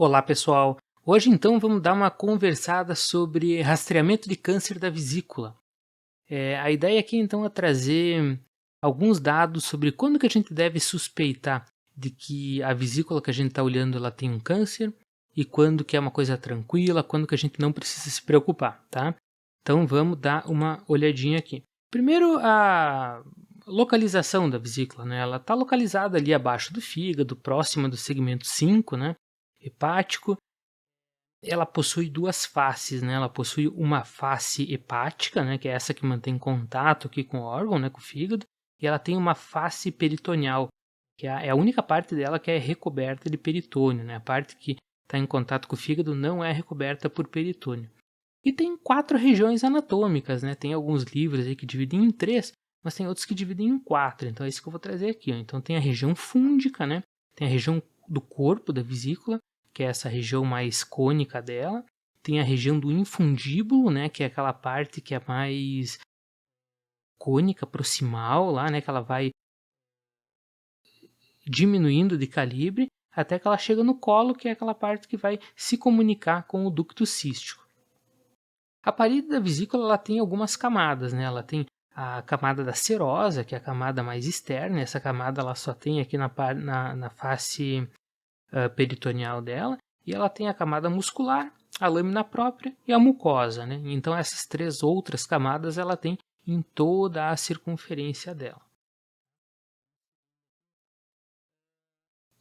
Olá pessoal, hoje então vamos dar uma conversada sobre rastreamento de câncer da vesícula. A ideia aqui então é trazer alguns dados sobre quando que a gente deve suspeitar de que a vesícula que a gente está olhando ela tem um câncer e quando que é uma coisa tranquila, quando que a gente não precisa se preocupar, tá? Então vamos dar uma olhadinha aqui. Primeiro a localização da vesícula, né? Ela está localizada ali abaixo do fígado, próxima do segmento 5, né? Hepático. Ela possui duas faces, né? Ela possui uma face hepática, né? Que é essa que mantém contato aqui com o órgão, né? Com o fígado. E ela tem uma face peritoneal, que é a única parte dela que é recoberta de peritônio, né? A parte que está em contato com o fígado não é recoberta por peritônio. E tem 4 regiões anatômicas, né? Tem alguns livros aí que dividem em 3, mas tem outros que dividem em 4. Então é isso que eu vou trazer aqui, ó. Então tem a região fúndica, né? Tem a região do corpo da vesícula, que é essa região mais cônica dela. Tem a região do infundíbulo, né? Que é aquela parte que é mais cônica, proximal lá, né? Que ela vai diminuindo de calibre até que ela chega no colo, que é aquela parte que vai se comunicar com o ducto cístico. A parede da vesícula ela tem algumas camadas, né? Ela tem a camada da serosa, que é a camada mais externa. Essa camada ela só tem aqui na face peritoneal dela. E ela tem a camada muscular, a lâmina própria e a mucosa, né? Então essas 3 outras camadas ela tem em toda a circunferência dela.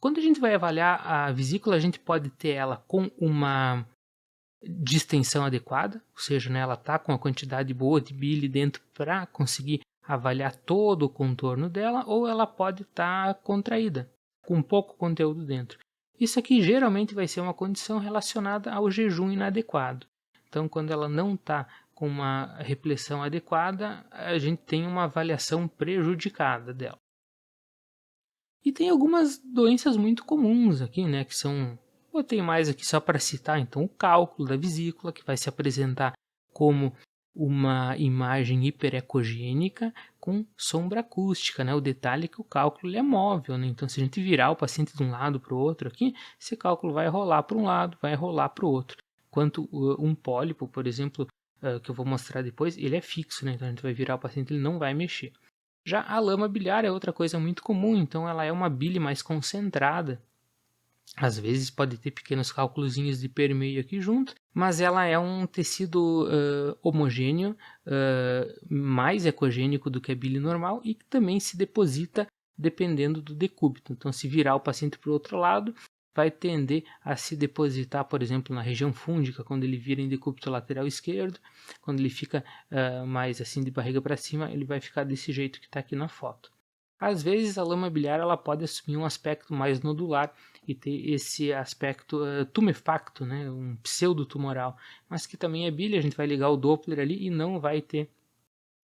Quando a gente vai avaliar a vesícula, a gente pode ter ela com uma distensão adequada, ou seja, né, ela está com a quantidade boa de bile dentro para conseguir avaliar todo o contorno dela, ou ela pode estar contraída, com pouco conteúdo dentro. Isso aqui geralmente vai ser uma condição relacionada ao jejum inadequado. Então, quando ela não está com uma repressão adequada, a gente tem uma avaliação prejudicada dela. E tem algumas doenças muito comuns aqui, né, que são... Botei mais aqui só para citar, então, o cálculo da vesícula, que vai se apresentar como uma imagem hiperecogênica com sombra acústica, né? O detalhe é que o cálculo ele é móvel, né? Então, se a gente virar o paciente de um lado para o outro aqui, esse cálculo vai rolar para um lado, vai rolar para o outro. Enquanto um pólipo, por exemplo, que eu vou mostrar depois, ele é fixo, né? Então, a gente vai virar o paciente, ele não vai mexer. Já a lama biliar é outra coisa muito comum, então ela é uma bile mais concentrada. Às vezes pode ter pequenos cálculozinhos de permeio aqui junto, mas ela é um tecido homogêneo, mais ecogênico do que a bile normal e que também se deposita dependendo do decúbito. Então, se virar o paciente para o outro lado, vai tender a se depositar, por exemplo, na região fúndica, quando ele vira em decúbito lateral esquerdo. Quando ele fica mais assim de barriga para cima, ele vai ficar desse jeito que está aqui na foto. Às vezes a lama biliar ela pode assumir um aspecto mais nodular e ter esse aspecto tumefacto, né, um pseudotumoral, mas que também é bile. A gente vai ligar o Doppler ali e não vai ter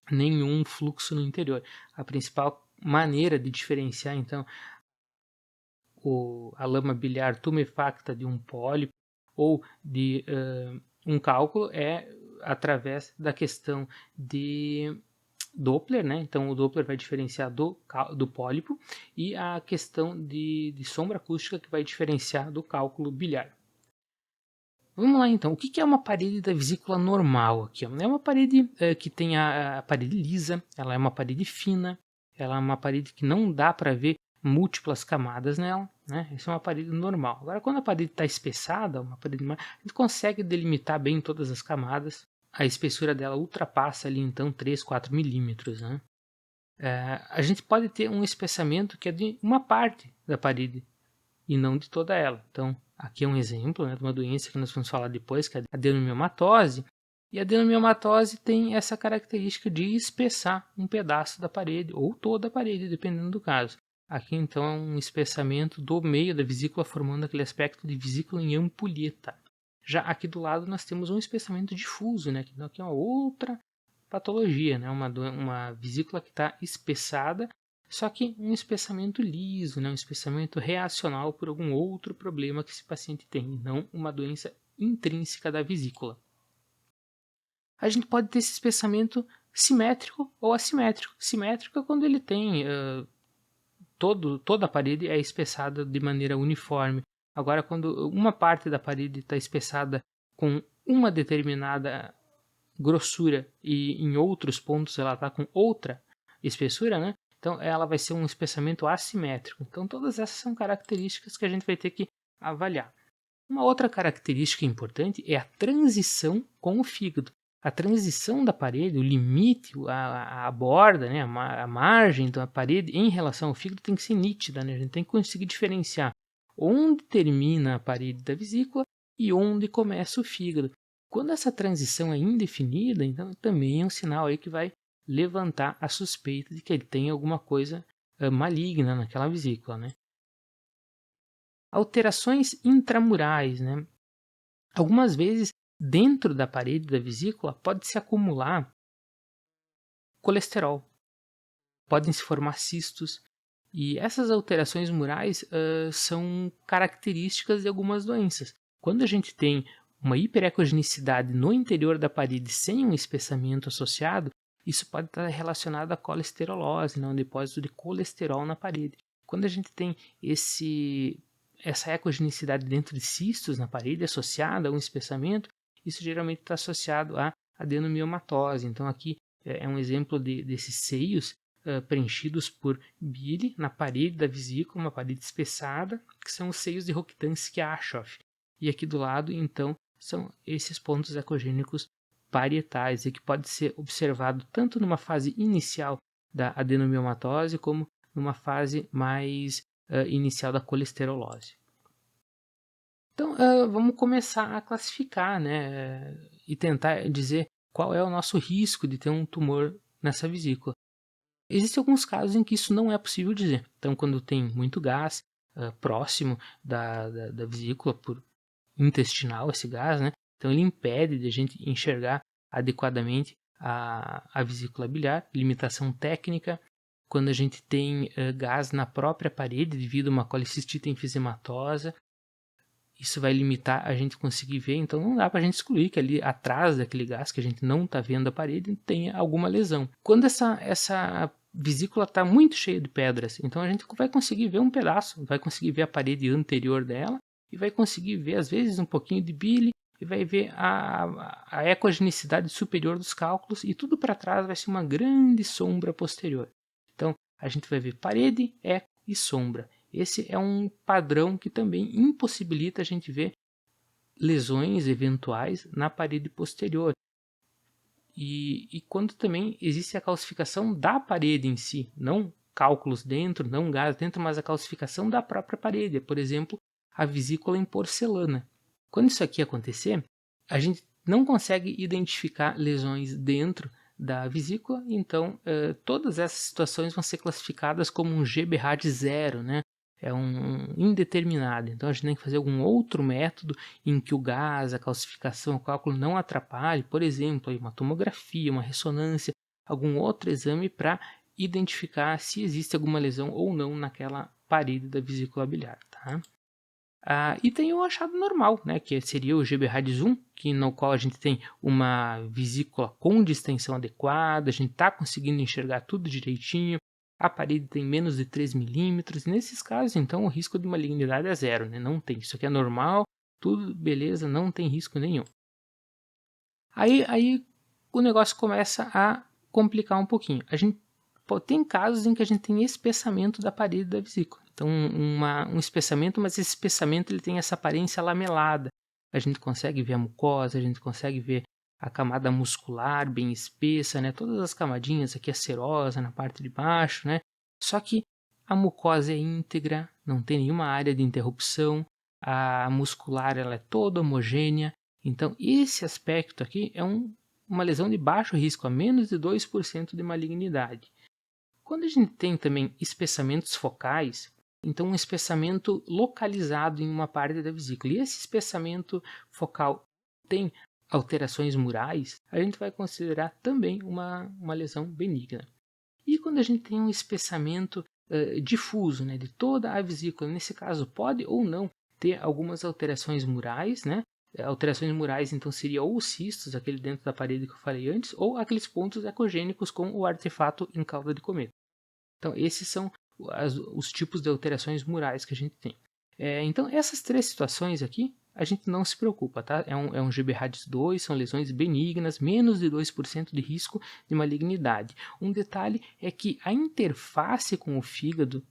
nenhum fluxo no interior. A principal maneira de diferenciar então a lama biliar tumefacta de um pólipo ou de um cálculo é através da questão de Doppler, né? Então o Doppler vai diferenciar do pólipo e a questão de sombra acústica que vai diferenciar do cálculo biliar. Vamos lá então, o que é uma parede da vesícula normal aqui? É uma parede que tem a parede lisa, ela é uma parede fina, ela é uma parede que não dá para ver múltiplas camadas nela, né? Essa é uma parede normal. Agora quando a parede está espessada, a gente consegue delimitar bem todas as camadas. A espessura dela ultrapassa ali então 3, 4 milímetros, né? A gente pode ter um espessamento que é de uma parte da parede e não de toda ela. Então, aqui é um exemplo, né, de uma doença que nós vamos falar depois, que é a adenomiomatose. E a adenomiomatose tem essa característica de espessar um pedaço da parede, ou toda a parede, dependendo do caso. Aqui, então, é um espessamento do meio da vesícula, formando aquele aspecto de vesícula em ampulheta. Já aqui do lado nós temos um espessamento difuso, né, que aqui é uma outra patologia, né, uma vesícula que está espessada, só que um espessamento liso, né, um espessamento reacional por algum outro problema que esse paciente tem, não uma doença intrínseca da vesícula. A gente pode ter esse espessamento simétrico ou assimétrico. Simétrico é quando ele tem toda a parede é espessada de maneira uniforme, Agora, quando uma parte da parede está espessada com uma determinada grossura e em outros pontos ela está com outra espessura, né? Então ela vai ser um espessamento assimétrico. Então todas essas são características que a gente vai ter que avaliar. Uma outra característica importante é a transição com o fígado. A transição da parede, o limite, a borda, né, a margem da parede em relação ao fígado tem que ser nítida. Né? A gente tem que conseguir diferenciar onde termina a parede da vesícula e onde começa o fígado. Quando essa transição é indefinida, então também é um sinal aí que vai levantar a suspeita de que ele tem alguma coisa maligna naquela vesícula, né? Alterações intramurais, né? Algumas vezes dentro da parede da vesícula pode se acumular colesterol, podem se formar cistos, e essas alterações murais são características de algumas doenças. Quando a gente tem uma hiperecogenicidade no interior da parede sem um espessamento associado, isso pode estar relacionado à colesterolose, né, um depósito de colesterol na parede. Quando a gente tem essa ecogenicidade dentro de cistos na parede associada a um espessamento, isso geralmente está associado à adenomiomatose. Então aqui é um exemplo desses seios preenchidos por bile na parede da vesícula, uma parede espessada, que são os seios de Rokitansky-Aschoff. E aqui do lado, então, são esses pontos ecogênicos parietais, e que pode ser observado tanto numa fase inicial da adenomiomatose, como numa fase mais inicial da colesterolose. Então, vamos começar a classificar, né, e tentar dizer qual é o nosso risco de ter um tumor nessa vesícula. Existem alguns casos em que isso não é possível dizer. Então, quando tem muito gás próximo da vesícula por intestinal, esse gás, né? Então ele impede de a gente enxergar adequadamente a vesícula biliar, limitação técnica. Quando a gente tem gás na própria parede devido a uma colicistite enfisematosa, isso vai limitar a gente conseguir ver, então não dá para a gente excluir que ali atrás daquele gás que a gente não está vendo a parede tenha alguma lesão. Quando essa vesícula está muito cheia de pedras, então a gente vai conseguir ver um pedaço, vai conseguir ver a parede anterior dela e vai conseguir ver às vezes um pouquinho de bile e vai ver a ecogenicidade superior dos cálculos, e tudo para trás vai ser uma grande sombra posterior. Então a gente vai ver parede, eco e sombra. Esse é um padrão que também impossibilita a gente ver lesões eventuais na parede posterior. E quando também existe a calcificação da parede em si, não cálculos dentro, não gás dentro, mas a calcificação da própria parede, por exemplo, a vesícula em porcelana. Quando isso aqui acontecer, a gente não consegue identificar lesões dentro da vesícula, então todas essas situações vão ser classificadas como um GBRAD 0, né? É um indeterminado. Então a gente tem que fazer algum outro método em que o gás, a calcificação, o cálculo não atrapalhe, por exemplo, uma tomografia, uma ressonância, algum outro exame para identificar se existe alguma lesão ou não naquela parede da vesícula biliar. Tá? E tem o achado normal, né, que seria o GBRAD1, no qual a gente tem uma vesícula com distensão adequada, a gente está conseguindo enxergar tudo direitinho, a parede tem menos de 3 milímetros, nesses casos, então, o risco de malignidade é zero, né? Não tem, isso aqui é normal, tudo beleza, não tem risco nenhum. Aí o negócio começa a complicar um pouquinho. A gente tem casos em que a gente tem espessamento da parede da vesícula. Então, um espessamento, mas esse espessamento ele tem essa aparência lamelada. A gente consegue ver a mucosa, a gente consegue ver a camada muscular bem espessa, né? Todas as camadinhas aqui, a serosa na parte de baixo, né? Só que a mucosa é íntegra, não tem nenhuma área de interrupção, a muscular ela é toda homogênea. Então, esse aspecto aqui é uma lesão de baixo risco, a menos de 2% de malignidade. Quando a gente tem também espessamentos focais, então um espessamento localizado em uma parte da vesícula, e esse espessamento focal tem alterações murais, a gente vai considerar também uma lesão benigna. E quando a gente tem um espessamento difuso, né, de toda a vesícula, nesse caso pode ou não ter algumas alterações murais, né? Alterações murais, então, seria ou os cistos, aquele dentro da parede que eu falei antes, ou aqueles pontos ecogênicos com o artefato em cauda de cometa. Então, esses são os tipos de alterações murais que a gente tem. Então, essas 3 situações aqui, a gente não se preocupa, tá? É um GBRADS 2, são lesões benignas, menos de 2% de risco de malignidade. Um detalhe é que a interface com o fígado,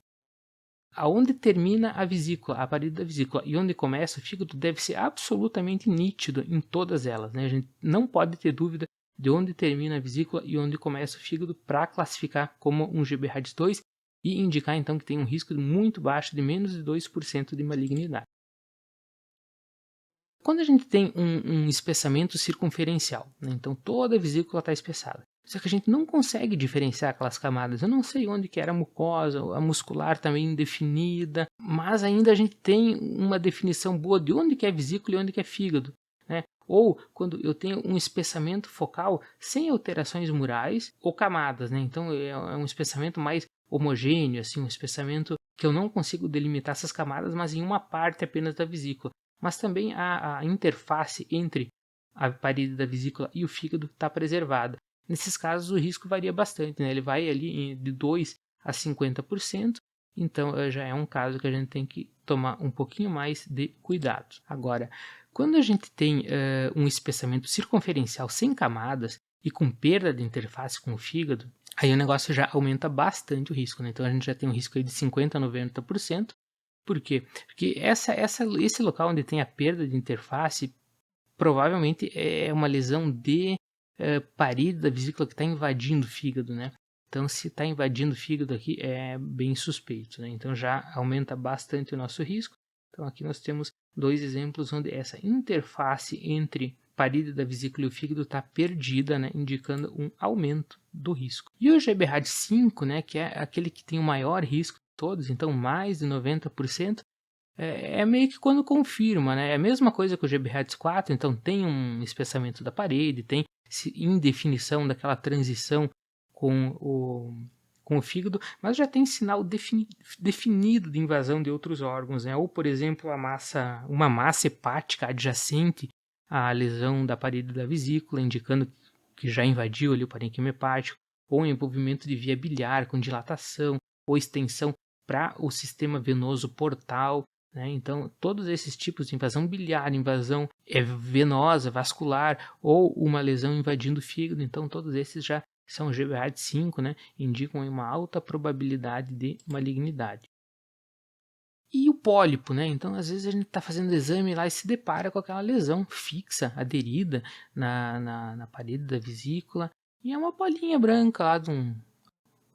aonde termina a vesícula, a parede da vesícula, e onde começa o fígado, deve ser absolutamente nítido em todas elas, né? A gente não pode ter dúvida de onde termina a vesícula e onde começa o fígado para classificar como um GBRADS 2 e indicar então que tem um risco muito baixo de menos de 2% de malignidade. Quando a gente tem um espessamento circunferencial, né, então toda a vesícula está espessada, só que a gente não consegue diferenciar aquelas camadas. Eu não sei onde que era a mucosa, a muscular também indefinida, mas ainda a gente tem uma definição boa de onde que é vesícula e onde que é fígado. Né? Ou quando eu tenho um espessamento focal sem alterações murais ou camadas, né? Então é um espessamento mais homogêneo, assim, um espessamento que eu não consigo delimitar essas camadas, mas em uma parte apenas da vesícula. Mas também a interface entre a parede da vesícula e o fígado está preservada. Nesses casos o risco varia bastante, né? Ele vai ali de 2 a 50%, então já é um caso que a gente tem que tomar um pouquinho mais de cuidado. Agora, quando a gente tem um espessamento circunferencial sem camadas e com perda de interface com o fígado, aí o negócio já aumenta bastante o risco, né? Então a gente já tem um risco aí de 50% a 90%. Por quê? Porque esse local onde tem a perda de interface provavelmente é uma lesão de parede da vesícula que está invadindo o fígado, né? Então, se está invadindo o fígado aqui, é bem suspeito, né? Então, já aumenta bastante o nosso risco. Então, aqui nós temos 2 exemplos onde essa interface entre parede da vesícula e o fígado está perdida, né? Indicando um aumento do risco. E o GBRAD 5, né? Que é aquele que tem o maior risco de todos, então mais de 90%, é meio que quando confirma, né? É a mesma coisa que o GBRADS 4, então tem um espessamento da parede, tem indefinição daquela transição com o fígado, mas já tem sinal definido de invasão de outros órgãos, né? Ou, por exemplo, uma massa hepática adjacente à lesão da parede da vesícula, indicando que já invadiu ali o parênquima hepático, ou envolvimento de via biliar com dilatação ou extensão para o sistema venoso portal. Né? Então, todos esses tipos de invasão biliar, invasão venosa, vascular ou uma lesão invadindo o fígado, então todos esses já são GBRAD 5, né? Indicam uma alta probabilidade de malignidade. E o pólipo, né? Então, às vezes a gente está fazendo exame lá e se depara com aquela lesão fixa, aderida na parede da vesícula, e é uma bolinha branca lá de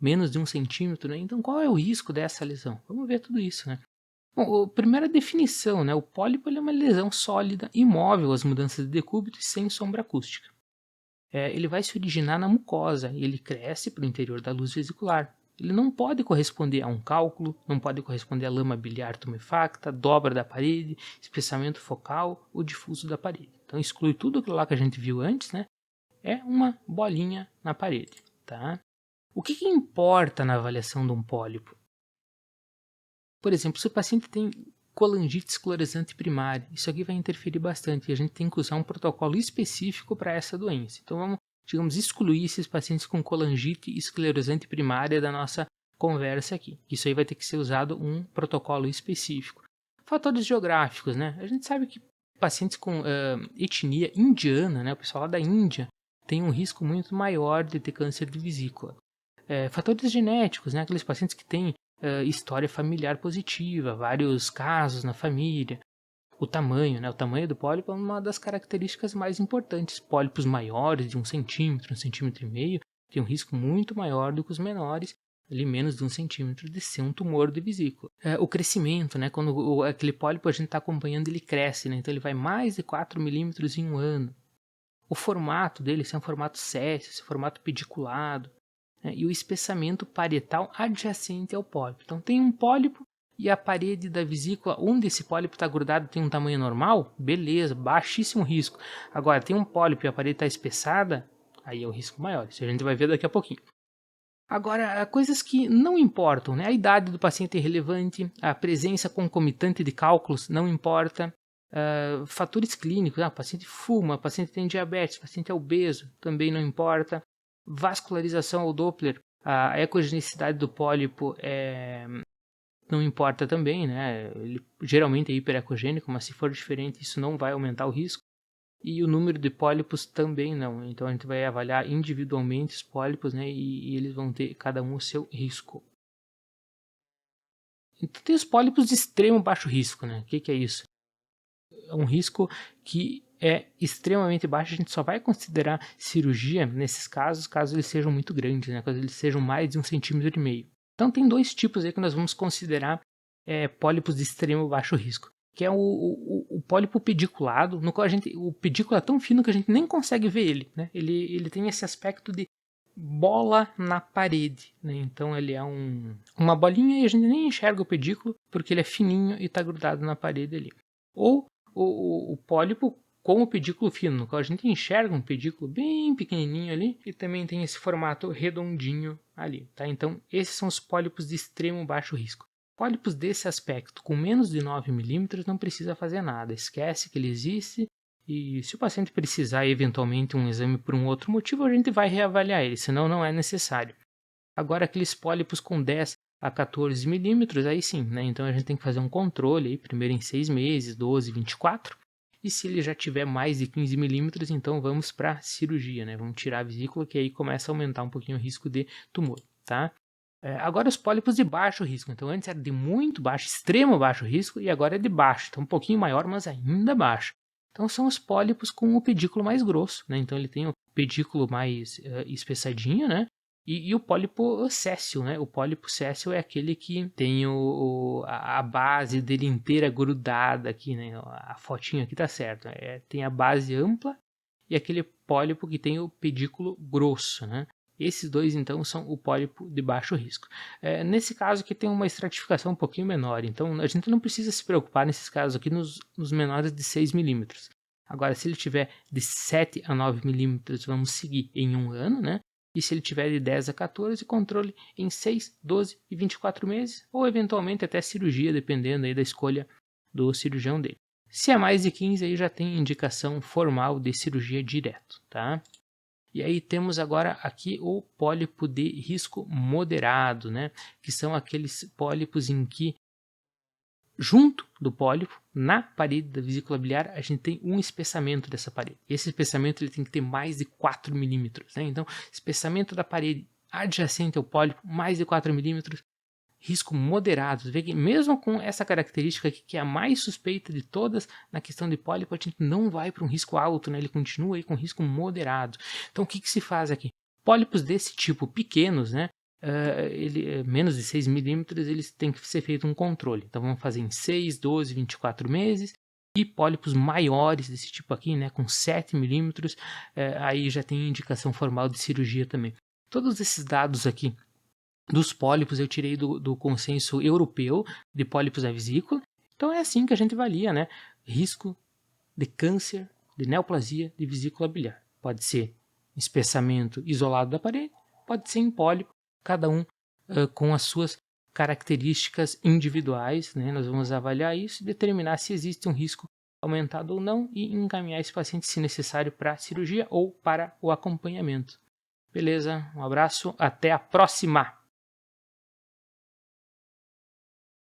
menos de 1 centímetro, né? Então, qual é o risco dessa lesão? Vamos ver tudo isso, né? Bom, a primeira definição, né? O pólipo é uma lesão sólida, imóvel às mudanças de decúbito e sem sombra acústica. Ele vai se originar na mucosa e ele cresce para o interior da luz vesicular. Ele não pode corresponder a um cálculo, não pode corresponder a lama biliar tumefacta, dobra da parede, espessamento focal ou difuso da parede. Então exclui tudo aquilo lá que a gente viu antes, né? É uma bolinha na parede, tá? O que importa na avaliação de um pólipo? Por exemplo, se o paciente tem colangite esclerosante primária, isso aqui vai interferir bastante e a gente tem que usar um protocolo específico para essa doença. Então vamos, digamos, excluir esses pacientes com colangite esclerosante primária da nossa conversa aqui. Isso aí vai ter que ser usado um protocolo específico. Fatores geográficos, né? A gente sabe que pacientes com etnia indiana, né, o pessoal lá da Índia, tem um risco muito maior de ter câncer de vesícula. Fatores genéticos, né, aqueles pacientes que têm história familiar positiva, vários casos na família. O tamanho, né? O tamanho do pólipo é uma das características mais importantes. Pólipos maiores, de 1 centímetro, 1,5 centímetros, têm um risco muito maior do que os menores, ali menos de 1 centímetro, de ser um tumor de vesícula. O crescimento, né? Quando aquele pólipo a gente está acompanhando, ele cresce, né? Então ele vai mais de 4 milímetros em um ano. O formato dele, se é um formato sério, se é um formato pediculado, né, e o espessamento parietal adjacente ao pólipo. Então tem um pólipo e a parede da vesícula onde esse pólipo está grudado tem um tamanho normal, beleza, baixíssimo risco. Agora tem um pólipo e a parede está espessada, aí é o risco maior. Isso a gente vai ver daqui a pouquinho. Agora, coisas que não importam, né? A idade do paciente é irrelevante, a presença concomitante de cálculos não importa, fatores clínicos, o paciente fuma, o paciente tem diabetes, o paciente é obeso, também não importa. Vascularização ao Doppler, a ecogenicidade do pólipo é não importa também, né? Ele geralmente é hiperecogênico, mas se for diferente, isso não vai aumentar o risco. E o número de pólipos também não. Então a gente vai avaliar individualmente os pólipos, né? E eles vão ter cada um o seu risco. Então tem os pólipos de extremo baixo risco, né? O que é isso? É um risco que é extremamente baixo. A gente só vai considerar cirurgia nesses casos, caso eles sejam muito grandes, né? Caso eles sejam mais de 1,5 cm. Então tem dois tipos aí que nós vamos considerar pólipos de extremo baixo risco, que é o pólipo pediculado, no qual o pedículo é tão fino que a gente nem consegue ver ele, né? Ele tem esse aspecto de bola na parede, né? Então ele é uma bolinha e a gente nem enxerga o pedículo porque ele é fininho e está grudado na parede ali. Ou o pólipo com o pedículo fino, no qual a gente enxerga um pedículo bem pequenininho ali e também tem esse formato redondinho ali, tá? Então esses são os pólipos de extremo baixo risco. Pólipos desse aspecto, com menos de 9 milímetros, não precisa fazer nada, esquece que ele existe. E se o paciente precisar eventualmente um exame por um outro motivo, a gente vai reavaliar ele, senão não é necessário. Agora aqueles pólipos com 10 a 14 milímetros, aí sim, né? Então a gente tem que fazer um controle, aí, primeiro em 6 meses, 12, 24. E se ele já tiver mais de 15 milímetros, então vamos para cirurgia, né? Vamos tirar a vesícula, que aí começa a aumentar um pouquinho o risco de tumor, tá? Agora os pólipos de baixo risco. Então antes era de muito baixo, extremo baixo risco, e agora é de baixo. Então um pouquinho maior, mas ainda baixo. Então são os pólipos com o pedículo mais grosso, né? Então ele tem o pedículo mais espessadinho, né? E o pólipo séssil, né? O pólipo séssil é aquele que tem a base dele inteira grudada aqui, né? A fotinha aqui tá certo. Tem a base ampla e aquele pólipo que tem o pedículo grosso, né? Esses dois, então, são o pólipo de baixo risco. Nesse caso aqui tem uma estratificação um pouquinho menor, então a gente não precisa se preocupar nesses casos aqui nos menores de 6 milímetros. Agora, se ele tiver de 7 a 9 milímetros, vamos seguir em um ano, né? E se ele tiver de 10 a 14, controle em 6, 12 e 24 meses, ou eventualmente até cirurgia, dependendo aí da escolha do cirurgião dele. Se é mais de 15, aí já tem indicação formal de cirurgia direto, tá? E aí temos agora aqui o pólipo de risco moderado, né? Que são aqueles pólipos em que, junto do pólipo, na parede da vesícula biliar, a gente tem um espessamento dessa parede. Esse espessamento ele tem que ter mais de 4 milímetros, né? Então, espessamento da parede adjacente ao pólipo, mais de 4 milímetros, risco moderado. Você vê que mesmo com essa característica aqui, que é a mais suspeita de todas na questão de pólipo, a gente não vai para um risco alto, né? Ele continua aí com risco moderado. Então o que se faz aqui? Pólipos desse tipo pequenos, né? Menos de 6 milímetros, eles têm que ser feito um controle. Então vamos fazer em 6, 12, 24 meses. E pólipos maiores desse tipo aqui, né, com 7 milímetros, aí já tem indicação formal de cirurgia também. Todos esses dados aqui dos pólipos eu tirei do consenso europeu de pólipos da vesícula. Então é assim que a gente avalia, né? Risco de câncer, de neoplasia de vesícula biliar. Pode ser espessamento isolado da parede, pode ser em pólipo, cada um com as suas características individuais, né? Nós vamos avaliar isso e determinar se existe um risco aumentado ou não e encaminhar esse paciente, se necessário, para a cirurgia ou para o acompanhamento. Beleza? Um abraço, até a próxima!